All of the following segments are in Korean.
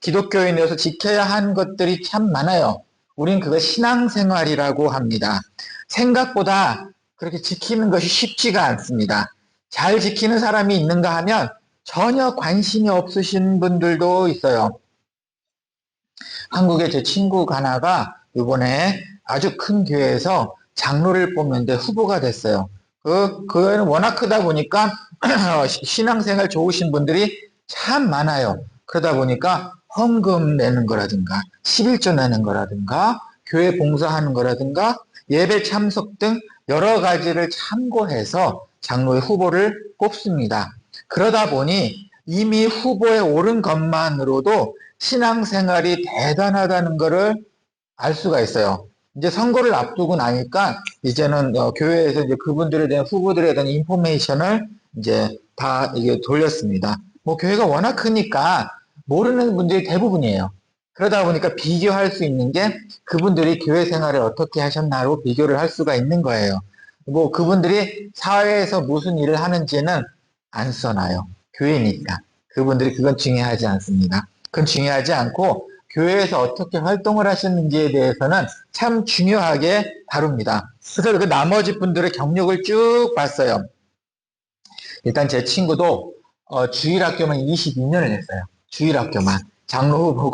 기독교인으로서 지켜야 하는 것들이 참 많아요. 우린 그걸 신앙생활이라고 합니다. 생각보다 그렇게 지키는 것이 쉽지가 않습니다. 잘 지키는 사람이 있는가 하면 전혀 관심이 없으신 분들도 있어요. 한국에 제 친구 하나가 이번에 아주 큰 교회에서 장로를 뽑는데 후보가 됐어요. 그 교회는 워낙 크다 보니까 신앙생활 좋으신 분들이 참 많아요. 그러다 보니까 헌금 내는 거라든가 11조 내는 거라든가 교회 봉사하는 거라든가 예배 참석 등 여러 가지를 참고해서 장로의 후보를 뽑습니다. 그러다 보니 이미 후보에 오른 것만으로도 신앙생활이 대단하다는 것을 알 수가 있어요. 이제 선거를 앞두고 나니까 이제는 교회에서 이제 그분들에 대한 후보들에 대한 인포메이션을 이제 다 이게 돌렸습니다. 뭐 교회가 워낙 크니까 모르는 분들이 대부분이에요. 그러다 보니까 비교할 수 있는 게 그분들이 교회 생활을 어떻게 하셨나로 비교를 할 수가 있는 거예요. 뭐 그분들이 사회에서 무슨 일을 하는지는 안 써놔요. 교회니까. 그분들이 그건 중요하지 않습니다. 그건 중요하지 않고 교회에서 어떻게 활동을 하셨는지에 대해서는 참 중요하게 다룹니다. 그래서 그 나머지 분들의 경력을 쭉 봤어요. 일단 제 친구도 주일학교만 22년을 했어요. 주일학교만. 장로 후보고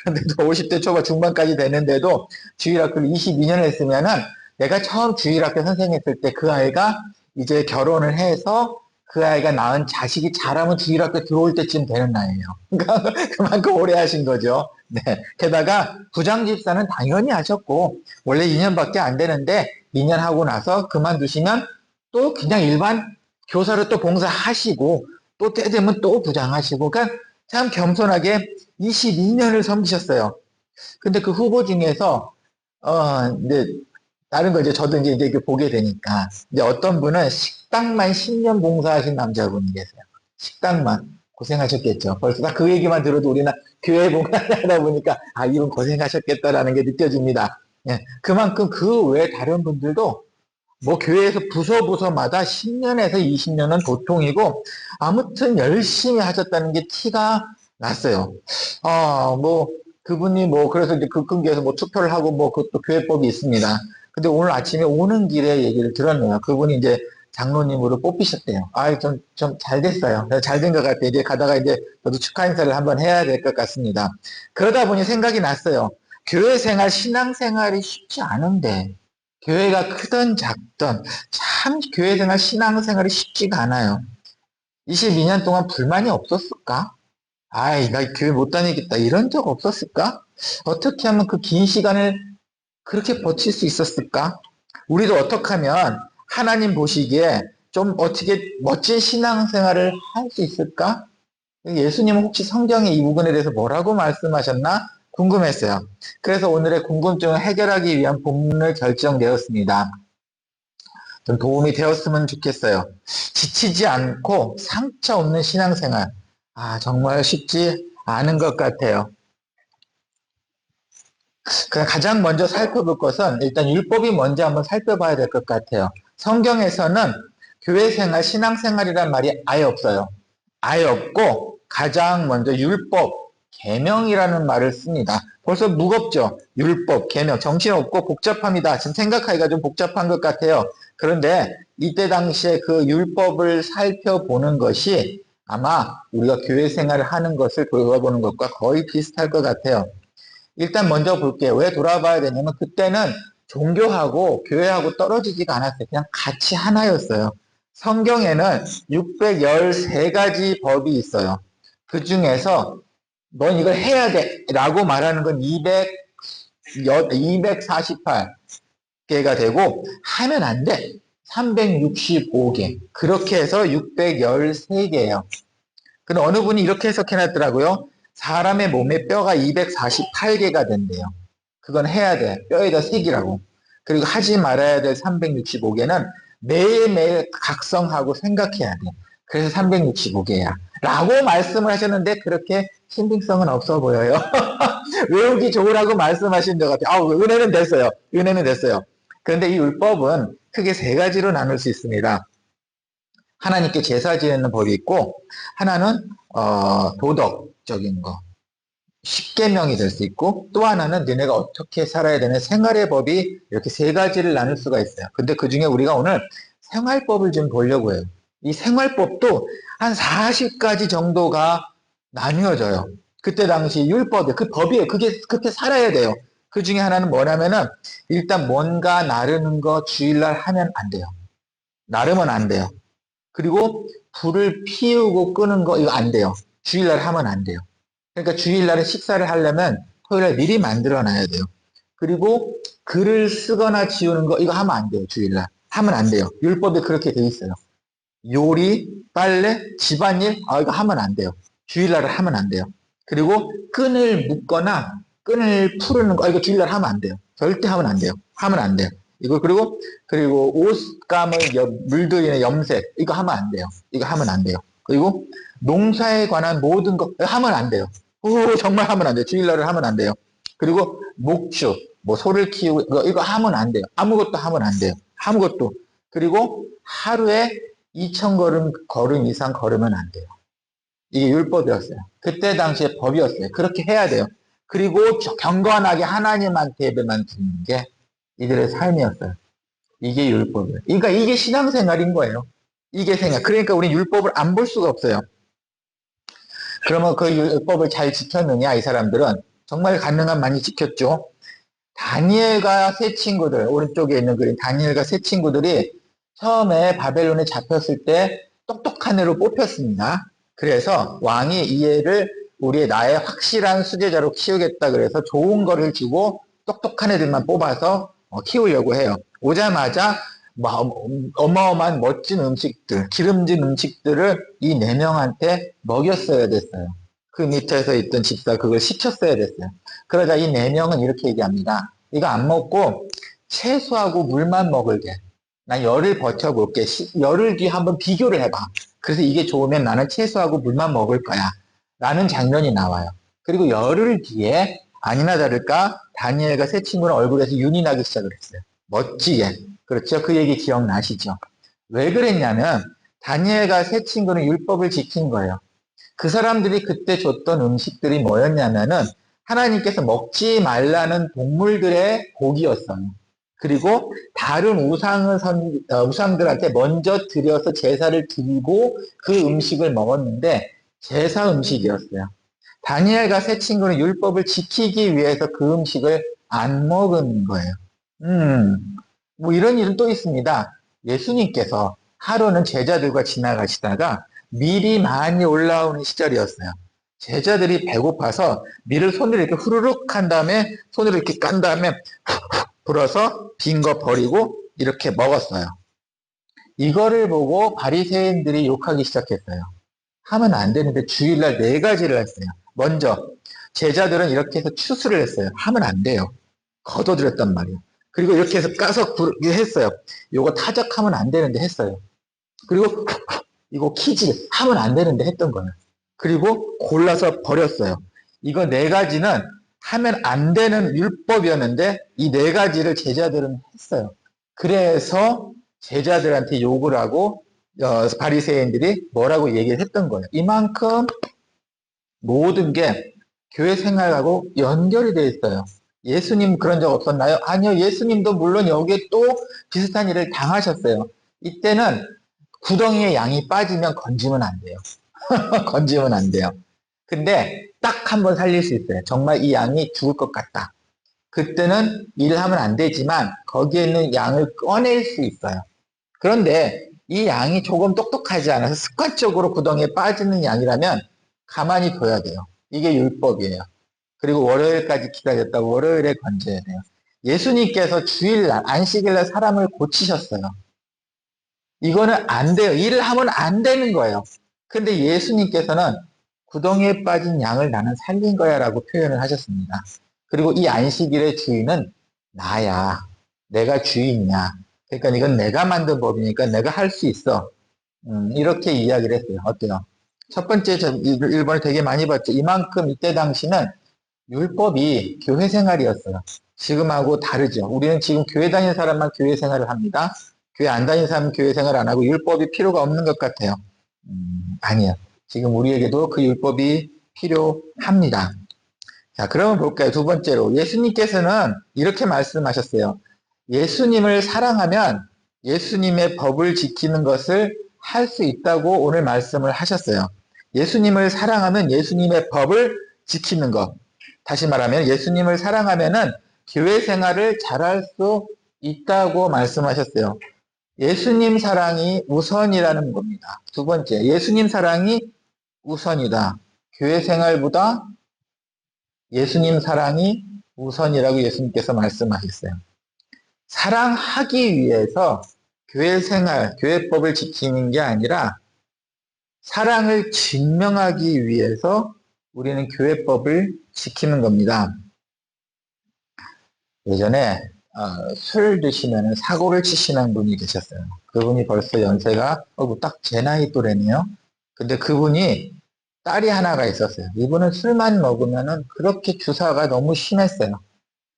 그런데도 50대 초반 중반까지 되는데도 주일학교를 22년을 했으면은 내가 처음 주일학교 선생했을 때 그 아이가 이제 결혼을 해서 그 아이가 낳은 자식이 자라면 주일학교 들어올 때쯤 되는 나이에요. 그러니까 그만큼 오래 하신 거죠. 네. 게다가 부장집사는 당연히 하셨고 원래 2년밖에 안 되는데 2년 하고 나서 그만두시면 또 그냥 일반 교사로 또 봉사하시고 또 때 되면 또 부장하시고 그러니까 참 겸손하게 22년을 섬기셨어요. 근데 그 후보 중에서 이제 다른 거 이제 저도 이제 이렇게 보게 되니까 이제 어떤 분은 식당만 10년 봉사하신 남자분이 계세요. 식당만 고생하셨겠죠. 벌써 딱 그 얘기만 들어도 우리는 교회 봉사하다 보니까 아 이분 고생하셨겠다라는 게 느껴집니다. 예, 그만큼 그 외 다른 분들도 뭐 교회에서 부서마다 10년에서 20년은 보통이고 아무튼 열심히 하셨다는 게 티가 났어요. 뭐 그분이 뭐 그래서 이제 그 근교에서 뭐 투표를 하고 뭐 그것도 교회법이 있습니다. 근데 오늘 아침에 오는 길에 얘기를 들었네요. 그분이 이제 장로님으로 뽑히셨대요. 좀 잘 됐어요. 잘 된 것 같아요. 이제 가다가 이제 저도 축하 인사를 한번 해야 될 것 같습니다. 그러다 보니 생각이 났어요. 교회 생활, 신앙 생활이 쉽지 않은데 교회가 크든 작든 참 교회 생활, 신앙 생활이 쉽지가 않아요. 22년 동안 불만이 없었을까? 아이, 나 교회 못 다니겠다. 이런 적 없었을까? 어떻게 하면 그 긴 시간을 그렇게 버틸 수 있었을까? 우리도 어떻게 하면 하나님 보시기에 좀 어떻게 멋진 신앙생활을 할 수 있을까? 예수님은 혹시 성경의 이 부분에 대해서 뭐라고 말씀하셨나 궁금했어요. 그래서 오늘의 궁금증을 해결하기 위한 본문을 결정되었습니다. 좀 도움이 되었으면 좋겠어요. 지치지 않고 상처 없는 신앙생활. 정말 쉽지 않은 것 같아요. 가장 먼저 살펴볼 것은 일단 율법이 먼저 한번 살펴봐야 될 것 같아요. 성경에서는 교회생활, 신앙생활이란 말이 아예 없어요. 아예 없고 가장 먼저 율법, 계명이라는 말을 씁니다. 벌써 무겁죠? 율법, 계명, 정신없고 복잡합니다. 지금 생각하기가 좀 복잡한 것 같아요. 그런데 이때 당시에 그 율법을 살펴보는 것이 아마 우리가 교회 생활을 하는 것을 돌아보는 것과 거의 비슷할 것 같아요. 일단 먼저 볼게요. 왜 돌아봐야 되냐면 그때는 종교하고 교회하고 떨어지지가 않았어요. 그냥 같이 하나였어요. 성경에는 613가지 법이 있어요. 그 중에서 넌 이걸 해야 돼 라고 말하는 건 248개가 되고 하면 안 돼. 365개. 그렇게 해서 613개예요. 근데 어느 분이 이렇게 해석해놨더라고요. 사람의 몸에 뼈가 248개가 된대요. 그건 해야 돼. 뼈에다 새기라고. 그리고 하지 말아야 될 365개는 매일매일 각성하고 생각해야 돼. 그래서 365개야. 라고 말씀을 하셨는데 그렇게 신빙성은 없어 보여요. 외우기 좋으라고 말씀하신 것 같아요. 은혜는 됐어요. 은혜는 됐어요. 그런데 이 율법은 크게 세 가지로 나눌 수 있습니다. 하나님께 제사 지내는 법이 있고 하나는 도덕적인 거, 십계명이 될 수 있고, 또 하나는 너네가 어떻게 살아야 되는 생활의 법이 이렇게 세 가지를 나눌 수가 있어요. 근데 그 중에 우리가 오늘 생활법을 좀 보려고 해요. 이 생활법도 한 40가지 정도가 나뉘어져요. 그때 당시 율법이, 그 법이에요. 그게 그렇게 살아야 돼요. 그 중에 하나는 뭐냐면은 일단 뭔가 나르는 거 주일날 하면 안 돼요. 나르면 안 돼요. 그리고 불을 피우고 끄는 거 이거 안 돼요. 주일날 하면 안 돼요. 그러니까 주일날에 식사를 하려면 토요일날 미리 만들어 놔야 돼요. 그리고 글을 쓰거나 지우는 거 이거 하면 안 돼요. 주일날 하면 안 돼요. 율법에 그렇게 돼 있어요. 요리, 빨래, 집안일 이거 하면 안 돼요. 주일날에 하면 안 돼요. 그리고 끈을 묶거나 끈을 푸르는 거 이거 주일날 하면 안 돼요. 절대 하면 안 돼요. 하면 안 돼요. 이거 그리고 옷감을 물들이는 염색 이거 하면 안 돼요. 이거 하면 안 돼요. 그리고 농사에 관한 모든 거 하면 안 돼요. 정말 하면 안 돼요. 주일날은 하면 안 돼요. 그리고 목축, 뭐 소를 키우고 이거 하면 안 돼요. 아무것도 하면 안 돼요. 아무것도. 그리고 하루에 2,000걸음 이상 걸으면 안 돼요. 이게 율법이었어요. 그때 당시에 법이었어요. 그렇게 해야 돼요. 그리고 경건하게 하나님한테 예배만 드리는 게 이들의 삶이었어요. 이게 율법이에요. 그러니까 이게 신앙생활인 거예요. 이게 생활. 그러니까 우리 율법을 안 볼 수가 없어요. 그러면 그 율법을 잘 지켰느냐, 이 사람들은? 정말 가능한 많이 지켰죠. 다니엘과 세 친구들, 오른쪽에 있는 그림, 다니엘과 세 친구들이 처음에 바벨론에 잡혔을 때 똑똑한 애로 뽑혔습니다. 그래서 왕이 이 애를 나의 확실한 수제자로 키우겠다 그래서 좋은 거를 주고 똑똑한 애들만 뽑아서 키우려고 해요. 오자마자 어마어마한 멋진 음식들, 기름진 음식들을 이 네 명한테 먹였어야 됐어요. 그 밑에서 있던 집사 그걸 시켰어야 됐어요. 그러자 이 네 명은 이렇게 얘기합니다. 이거 안 먹고 채소하고 물만 먹을게. 난 열을 버텨볼게. 열흘 뒤에 한번 비교를 해봐. 그래서 이게 좋으면 나는 채소하고 물만 먹을 거야. 라는 장면이 나와요. 그리고 열흘 뒤에 아니나 다를까 다니엘과 세 친구는 얼굴에서 윤이 나기 시작을 했어요. 멋지게. 그렇죠? 그 얘기 기억나시죠? 왜 그랬냐면 다니엘과 세 친구는 율법을 지킨 거예요. 그 사람들이 그때 줬던 음식들이 뭐였냐면은 하나님께서 먹지 말라는 동물들의 고기였어요. 그리고 다른 우상들한테 먼저 드려서 제사를 드리고 그 음식을 먹었는데 제사 음식이었어요. 다니엘과 세 친구는 율법을 지키기 위해서 그 음식을 안 먹은 거예요. 뭐 이런 일은 또 있습니다. 예수님께서 하루는 제자들과 지나가시다가 밀이 많이 올라오는 시절이었어요. 제자들이 배고파서 밀을 손으로 이렇게 후루룩 한 다음에 손으로 이렇게 깐 다음에 불어서 빈 거 버리고 이렇게 먹었어요. 이거를 보고 바리새인들이 욕하기 시작했어요. 하면 안 되는데 주일날 네 가지를 했어요. 먼저 제자들은 이렇게 해서 추수를 했어요. 하면 안 돼요. 거둬들였단 말이에요. 그리고 이렇게 해서 까서 했어요. 요거 타작하면 안 되는데 했어요. 그리고 이거 키즈 하면 안 되는데 했던 거예요. 그리고 골라서 버렸어요. 이거 네 가지는 하면 안 되는 율법이었는데 이 네 가지를 제자들은 했어요. 그래서 제자들한테 욕을 하고 바리새인들이 뭐라고 얘기를 했던 거예요. 이만큼 모든 게 교회 생활하고 연결이 되어 있어요. 예수님 그런 적 없었나요? 아니요. 예수님도 물론 여기에 또 비슷한 일을 당하셨어요. 이때는 구덩이에 양이 빠지면 건지면 안 돼요. 건지면 안 돼요. 근데 딱 한 번 살릴 수 있어요. 정말 이 양이 죽을 것 같다. 그때는 일을 하면 안 되지만 거기에 있는 양을 꺼낼 수 있어요. 그런데 이 양이 조금 똑똑하지 않아서 습관적으로 구덩이에 빠지는 양이라면 가만히 둬야 돼요. 이게 율법이에요. 그리고 월요일까지 기다렸다고 월요일에 건져야 돼요. 예수님께서 주일날, 안식일날 사람을 고치셨어요. 이거는 안 돼요. 일을 하면 안 되는 거예요. 근데 예수님께서는 구덩이에 빠진 양을 나는 살린 거야 라고 표현을 하셨습니다. 그리고 이 안식일의 주인은 나야. 내가 주인이야. 그러니까 이건 내가 만든 법이니까 내가 할 수 있어. 이렇게 이야기를 했어요. 어때요? 첫 번째, 일본에 되게 많이 봤죠. 이만큼 이때 당시는 율법이 교회 생활이었어요. 지금하고 다르죠. 우리는 지금 교회 다니는 사람만 교회 생활을 합니다. 교회 안 다니는 사람은 교회 생활 안 하고 율법이 필요가 없는 것 같아요. 아니요. 지금 우리에게도 그 율법이 필요합니다. 자, 그러면 볼까요? 두 번째로. 예수님께서는 이렇게 말씀하셨어요. 예수님을 사랑하면 예수님의 법을 지키는 것을 할 수 있다고 오늘 말씀을 하셨어요. 예수님을 사랑하면 예수님의 법을 지키는 것. 다시 말하면 예수님을 사랑하면은 교회 생활을 잘할 수 있다고 말씀하셨어요. 예수님 사랑이 우선이라는 겁니다. 두 번째, 예수님 사랑이 우선이다. 교회 생활보다 예수님 사랑이 우선이라고 예수님께서 말씀하셨어요. 사랑하기 위해서 교회 생활, 교회법을 지키는 게 아니라 사랑을 증명하기 위해서 우리는 교회법을 지키는 겁니다. 예전에 술 드시면 사고를 치시는 분이 계셨어요. 그분이 벌써 연세가 딱 제 나이 또래네요. 근데 그분이 딸이 하나가 있었어요. 이분은 술만 먹으면 그렇게 주사가 너무 심했어요.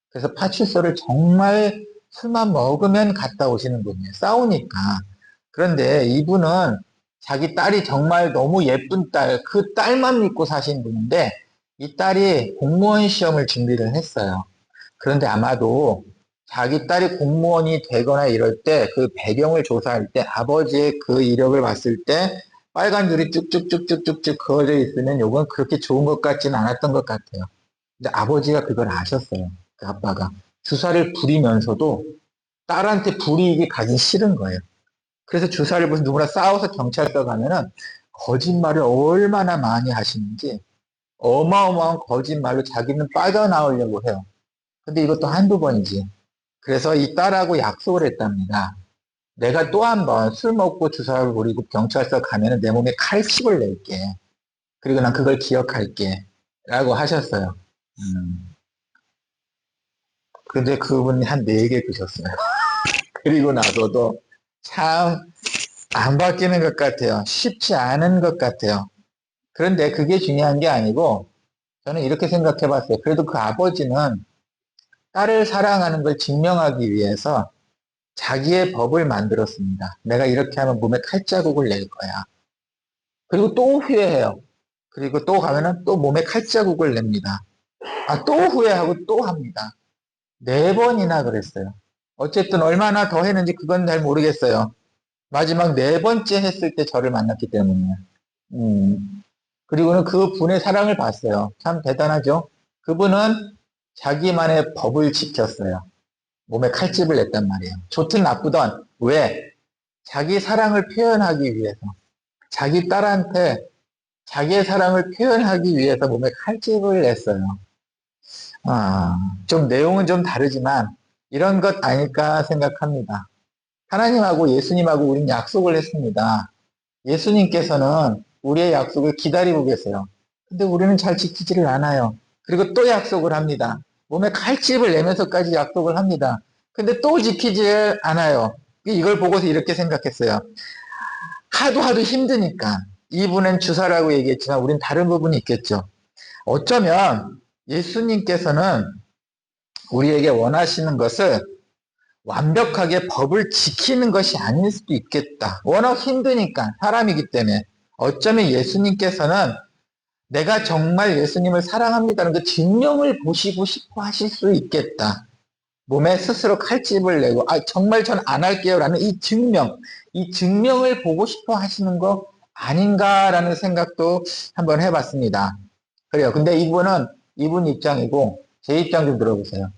그래서 파출소를 정말 술만 먹으면 갔다 오시는 분이에요. 싸우니까. 그런데 이분은 자기 딸이 정말 너무 예쁜 딸, 그 딸만 믿고 사신 분인데 이 딸이 공무원 시험을 준비를 했어요. 그런데 아마도 자기 딸이 공무원이 되거나 이럴 때 그 배경을 조사할 때 아버지의 그 이력을 봤을 때 빨간 줄이 쭉쭉쭉쭉쭉쭉 그어져 있으면 이건 그렇게 좋은 것 같지는 않았던 것 같아요. 근데 아버지가 그걸 아셨어요. 그 아빠가. 주사를 부리면서도 딸한테 불이익이 가기 싫은 거예요. 그래서 주사를 무슨 누구나 싸워서 경찰서 가면은 거짓말을 얼마나 많이 하시는지 어마어마한 거짓말로 자기는 빠져나오려고 해요. 근데 이것도 한두 번이지. 그래서 이 딸하고 약속을 했답니다. 내가 또 한 번 술 먹고 주사를 부리고 경찰서 가면은 내 몸에 칼집을 낼게. 그리고 난 그걸 기억할게. 라고 하셨어요. 근데 그분이 한 4개 드셨어요. 그리고 나서도 참 안 바뀌는 것 같아요. 쉽지 않은 것 같아요. 그런데 그게 중요한 게 아니고 저는 이렇게 생각해 봤어요. 그래도 그 아버지는 딸을 사랑하는 걸 증명하기 위해서 자기의 법을 만들었습니다. 내가 이렇게 하면 몸에 칼자국을 낼 거야. 그리고 또 후회해요. 그리고 또 가면은 또 몸에 칼자국을 냅니다. 또 후회하고 또 합니다. 4번이나 그랬어요. 어쨌든 얼마나 더 했는지 그건 잘 모르겠어요. 마지막 4번째 했을 때 저를 만났기 때문이에요. 그리고는 그 분의 사랑을 봤어요. 참 대단하죠? 그분은 자기만의 법을 지켰어요. 몸에 칼집을 냈단 말이에요. 좋든 나쁘든. 왜? 자기 사랑을 표현하기 위해서. 자기 딸한테 자기의 사랑을 표현하기 위해서 몸에 칼집을 냈어요. 좀 내용은 좀 다르지만 이런 것 아닐까 생각합니다. 하나님하고 예수님하고 우린 약속을 했습니다. 예수님께서는 우리의 약속을 기다리고 계세요. 근데 우리는 잘 지키지를 않아요. 그리고 또 약속을 합니다. 몸에 칼집을 내면서까지 약속을 합니다. 근데 또 지키지 않아요. 이걸 보고서 이렇게 생각했어요. 하도 하도 힘드니까. 이분은 주사라고 얘기했지만 우린 다른 부분이 있겠죠. 어쩌면 예수님께서는 우리에게 원하시는 것을 완벽하게 법을 지키는 것이 아닐 수도 있겠다. 워낙 힘드니까 사람이기 때문에 어쩌면 예수님께서는 내가 정말 예수님을 사랑합니다는 그 증명을 보시고 싶어 하실 수 있겠다. 몸에 스스로 칼집을 내고 정말 전 안 할게요 라는 이 증명을 보고 싶어 하시는 거 아닌가라는 생각도 한번 해봤습니다. 그래요. 근데 이분 입장이고 제 입장 좀 들어보세요.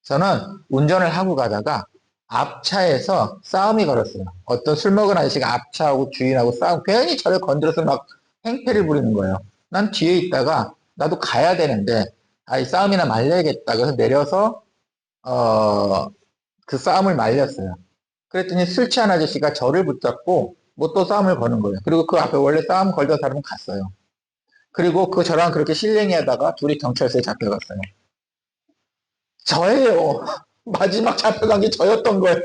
저는 운전을 하고 가다가 앞차에서 싸움이 걸었어요. 어떤 술 먹은 아저씨가 앞차하고 주인하고 싸우고 괜히 저를 건드려서 막 행패를 부리는 거예요. 난 뒤에 있다가 나도 가야 되는데 이 싸움이나 말려야겠다. 그래서 내려서 그 싸움을 말렸어요. 그랬더니 술 취한 아저씨가 저를 붙잡고 뭐 또 싸움을 거는 거예요. 그리고 그 앞에 원래 싸움 걸던 사람은 갔어요. 그리고 저랑 그렇게 실랭이 하다가 둘이 경찰서에 잡혀갔어요. 저예요. 마지막 잡혀간 게 저였던 거예요.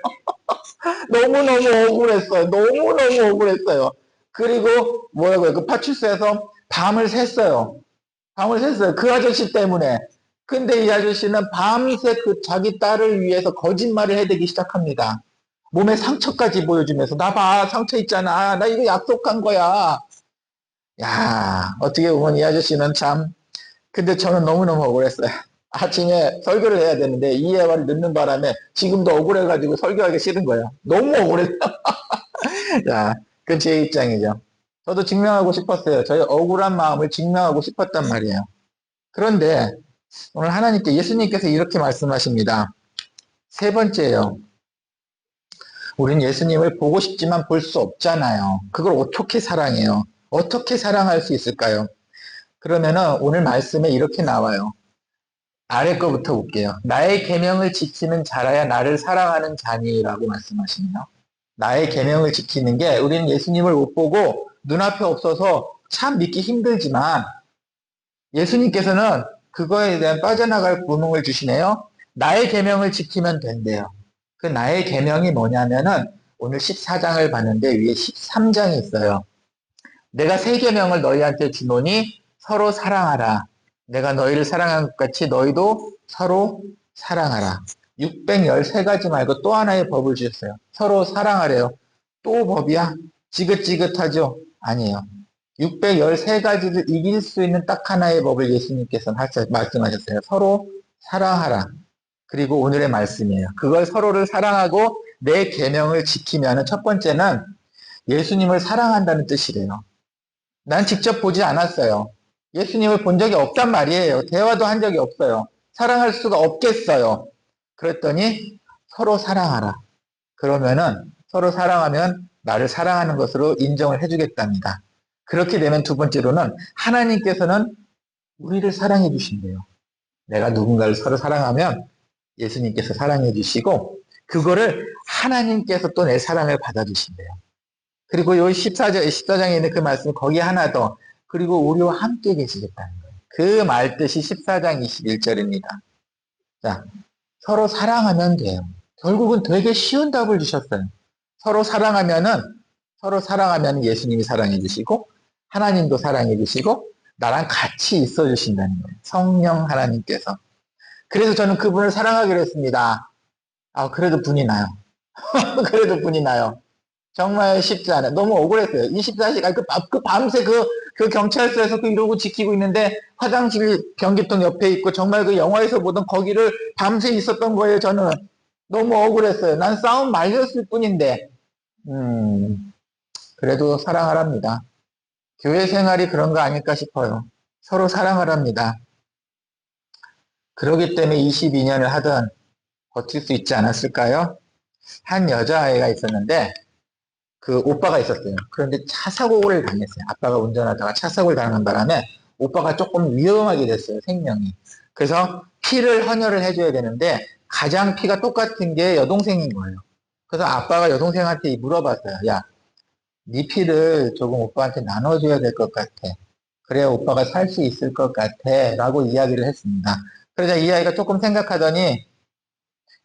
너무너무 억울했어요. 너무너무 억울했어요. 그리고 뭐라고요? 그 파출소에서 밤을 샜어요. 밤을 샜어요. 그 아저씨 때문에. 근데 이 아저씨는 밤새 그 자기 딸을 위해서 거짓말을 해대기 시작합니다. 몸에 상처까지 보여주면서 나 봐, 상처 있잖아. 나 이거 약속한 거야. 야, 어떻게 보면 이 아저씨는 참 근데 저는 너무너무 억울했어요. 아침에 설교를 해야 되는데 이해와를 늦는 바람에 지금도 억울해가지고 설교하기 싫은 거예요. 너무 억울했어요. 자, 그건 제 입장이죠. 저도 증명하고 싶었어요. 저의 억울한 마음을 증명하고 싶었단 말이에요. 그런데 오늘 하나님께 예수님께서 이렇게 말씀하십니다. 세 번째예요. 우린 예수님을 보고 싶지만 볼 수 없잖아요. 그걸 어떻게 사랑해요? 어떻게 사랑할 수 있을까요? 그러면은 오늘 말씀에 이렇게 나와요. 아래 거부터 볼게요. 나의 계명을 지키는 자라야 나를 사랑하는 자니라고 말씀하시네요. 나의 계명을 지키는 게 우리는 예수님을 못 보고 눈앞에 없어서 참 믿기 힘들지만 예수님께서는 그거에 대한 빠져나갈 구멍을 주시네요. 나의 계명을 지키면 된대요. 그 나의 계명이 뭐냐면은 오늘 14장을 봤는데 위에 13장이 있어요. 내가 새 계명을 너희한테 주노니 서로 사랑하라. 내가 너희를 사랑한 것 같이 너희도 서로 사랑하라. 613가지 말고 또 하나의 법을 주셨어요. 서로 사랑하래요. 또 법이야? 지긋지긋하죠? 아니에요. 613가지를 이길 수 있는 딱 하나의 법을 예수님께서는 말씀하셨어요. 서로 사랑하라. 그리고 오늘의 말씀이에요. 그걸 서로를 사랑하고 내 계명을 지키면 첫 번째는 예수님을 사랑한다는 뜻이래요. 난 직접 보지 않았어요. 예수님을 본 적이 없단 말이에요. 대화도 한 적이 없어요. 사랑할 수가 없겠어요. 그랬더니 서로 사랑하라. 그러면은 서로 사랑하면 나를 사랑하는 것으로 인정을 해주겠답니다. 그렇게 되면 두 번째로는 하나님께서는 우리를 사랑해 주신대요. 내가 누군가를 서로 사랑하면 예수님께서 사랑해 주시고 그거를 하나님께서 또 내 사랑을 받아주신대요. 그리고 요 14장에 있는 그 말씀 거기 하나 더 그리고 우리와 함께 계시겠다는 거예요. 그 말뜻이 14장 21절입니다. 자, 서로 사랑하면 돼요. 결국은 되게 쉬운 답을 주셨어요. 서로 사랑하면 예수님이 사랑해 주시고 하나님도 사랑해 주시고 나랑 같이 있어 주신다는 거예요. 성령 하나님께서. 그래서 저는 그분을 사랑하기로 했습니다. 아, 그래도 분이 나요. 그래도 분이 나요. 정말 쉽지 않아요. 너무 억울했어요. 24시간, 그 밤새 그 경찰서에서 그 이러고 지키고 있는데 화장실 변기통 옆에 있고 정말 그 영화에서 보던 거기를 밤새 있었던 거예요, 저는. 너무 억울했어요. 난 싸움 말렸을 뿐인데. 그래도 사랑하랍니다. 교회 생활이 그런 거 아닐까 싶어요. 서로 사랑하랍니다. 그러기 때문에 22년을 하던 버틸 수 있지 않았을까요? 한 여자아이가 있었는데 그 오빠가 있었어요. 그런데 차 사고를 당했어요. 아빠가 운전하다가 차 사고를 당한 바람에 오빠가 조금 위험하게 됐어요. 생명이. 그래서 피를 헌혈을 해줘야 되는데 가장 피가 똑같은 게 여동생인 거예요. 그래서 아빠가 여동생한테 물어봤어요. 야, 네 피를 조금 오빠한테 나눠줘야 될 것 같아. 그래야 오빠가 살 수 있을 것 같아. 라고 이야기를 했습니다. 그러자 이 아이가 조금 생각하더니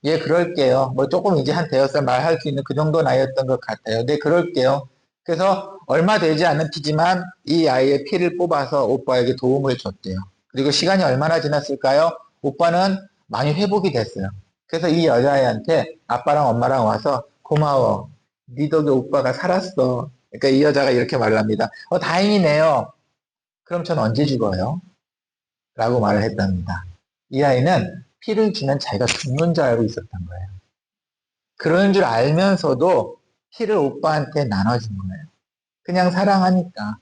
예, 그럴게요. 뭐 조금 이제 한 대여섯 말할 수 있는 그 정도 나이였던 것 같아요. 네, 그럴게요. 그래서 얼마 되지 않은 피지만 이 아이의 피를 뽑아서 오빠에게 도움을 줬대요. 그리고 시간이 얼마나 지났을까요? 오빠는 많이 회복이 됐어요. 그래서 이 여자애한테 아빠랑 엄마랑 와서 고마워. 네 덕에 오빠가 살았어. 그러니까 이 여자가 이렇게 말을 합니다. 다행이네요. 그럼 전 언제 죽어요? 라고 말을 했답니다. 이 아이는 피를 주면 자기가 죽는 줄 알고 있었던 거예요. 그러는 줄 알면서도 피를 오빠한테 나눠준 거예요. 그냥 사랑하니까.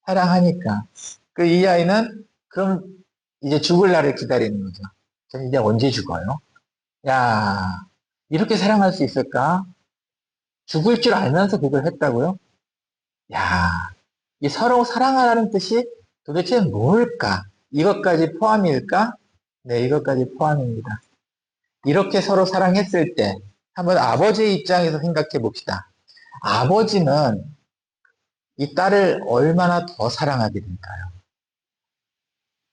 사랑하니까. 그 이 아이는 그럼 이제 죽을 날을 기다리는 거죠. 전 이제 언제 죽어요? 야, 이렇게 사랑할 수 있을까? 죽을 줄 알면서 그걸 했다고요? 야, 이 서로 사랑하라는 뜻이 도대체 뭘까? 이것까지 포함일까? 네, 이것까지 포함입니다. 이렇게 서로 사랑했을 때 한번 아버지의 입장에서 생각해 봅시다. 아버지는 이 딸을 얼마나 더 사랑하게 될까요?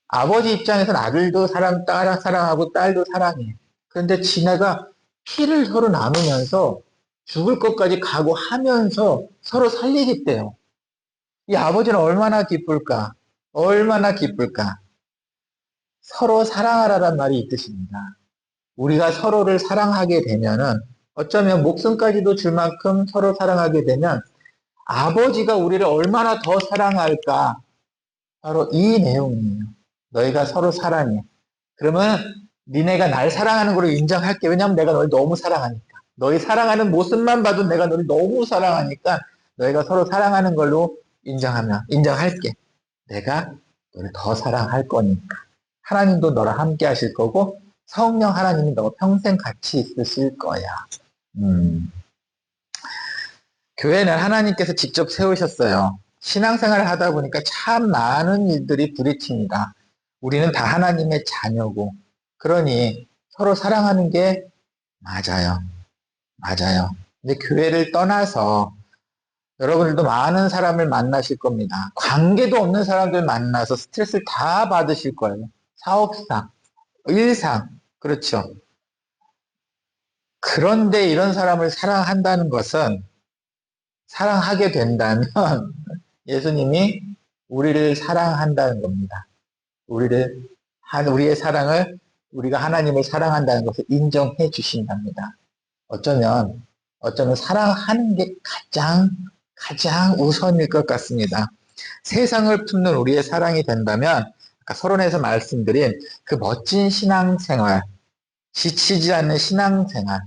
아버지 입장에서는 아들도 딸 사랑하고 딸도 사랑해. 그런데 지네가 피를 서로 나누면서 죽을 것까지 각오하면서 서로 살리겠대요. 이 아버지는 얼마나 기쁠까? 얼마나 기쁠까? 서로 사랑하라란 말이 이 뜻입니다. 우리가 서로를 사랑하게 되면은 어쩌면 목숨까지도 줄 만큼 서로 사랑하게 되면 아버지가 우리를 얼마나 더 사랑할까? 바로 이 내용이에요. 너희가 서로 사랑해. 그러면 니네가 날 사랑하는 걸로 인정할게. 왜냐하면 내가 널 너무 사랑하니까. 너희 사랑하는 모습만 봐도 내가 너를 너무 사랑하니까 너희가 서로 사랑하는 걸로 인정할게. 내가 너를 더 사랑할 거니까. 하나님도 너랑 함께 하실 거고 성령 하나님이 너 평생 같이 있으실 거야. 교회는 하나님께서 직접 세우셨어요. 신앙생활을 하다 보니까 참 많은 일들이 부딪힙니다. 우리는 다 하나님의 자녀고 그러니 서로 사랑하는 게 맞아요. 맞아요. 근데 교회를 떠나서 여러분들도 많은 사람을 만나실 겁니다. 관계도 없는 사람들 만나서 스트레스를 다 받으실 거예요. 사업상, 일상, 그렇죠. 그런데 이런 사람을 사랑한다는 것은 사랑하게 된다면 예수님이 우리를 사랑한다는 겁니다. 우리의 사랑을, 우리가 하나님을 사랑한다는 것을 인정해 주신답니다. 어쩌면 사랑하는 게 가장 우선일 것 같습니다. 세상을 품는 우리의 사랑이 된다면, 아까 서론에서 말씀드린 그 멋진 신앙생활, 지치지 않는 신앙생활,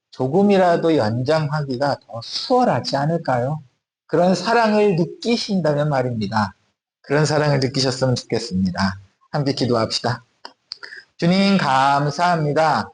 조금이라도 연장하기가 더 수월하지 않을까요? 그런 사랑을 느끼신다면 말입니다. 그런 사랑을 느끼셨으면 좋겠습니다. 함께 기도합시다. 주님 감사합니다.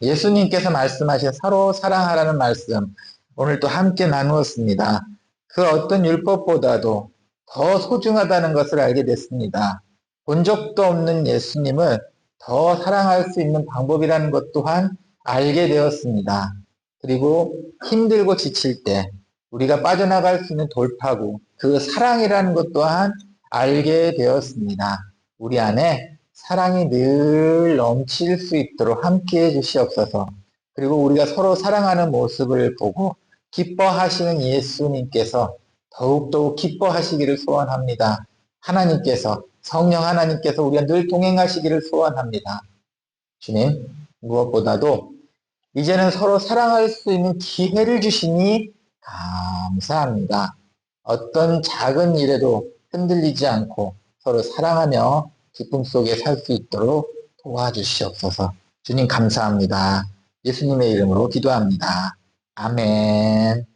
예수님께서 말씀하신 서로 사랑하라는 말씀 오늘 또 함께 나누었습니다. 그 어떤 율법보다도 더 소중하다는 것을 알게 됐습니다. 본 적도 없는 예수님을 더 사랑할 수 있는 방법이라는 것 또한 알게 되었습니다. 그리고 힘들고 지칠 때 우리가 빠져나갈 수 있는 돌파구, 그 사랑이라는 것 또한 알게 되었습니다. 우리 안에 사랑이 늘 넘칠 수 있도록 함께 해주시옵소서. 그리고 우리가 서로 사랑하는 모습을 보고 기뻐하시는 예수님께서 더욱더욱 기뻐하시기를 소원합니다. 하나님께서, 성령 하나님께서 우리가 늘 동행하시기를 소원합니다. 주님, 무엇보다도 이제는 서로 사랑할 수 있는 기회를 주시니 감사합니다. 어떤 작은 일에도 흔들리지 않고 서로 사랑하며 기쁨 속에 살 수 있도록 도와주시옵소서. 주님 감사합니다. 예수님의 이름으로 기도합니다. 아멘.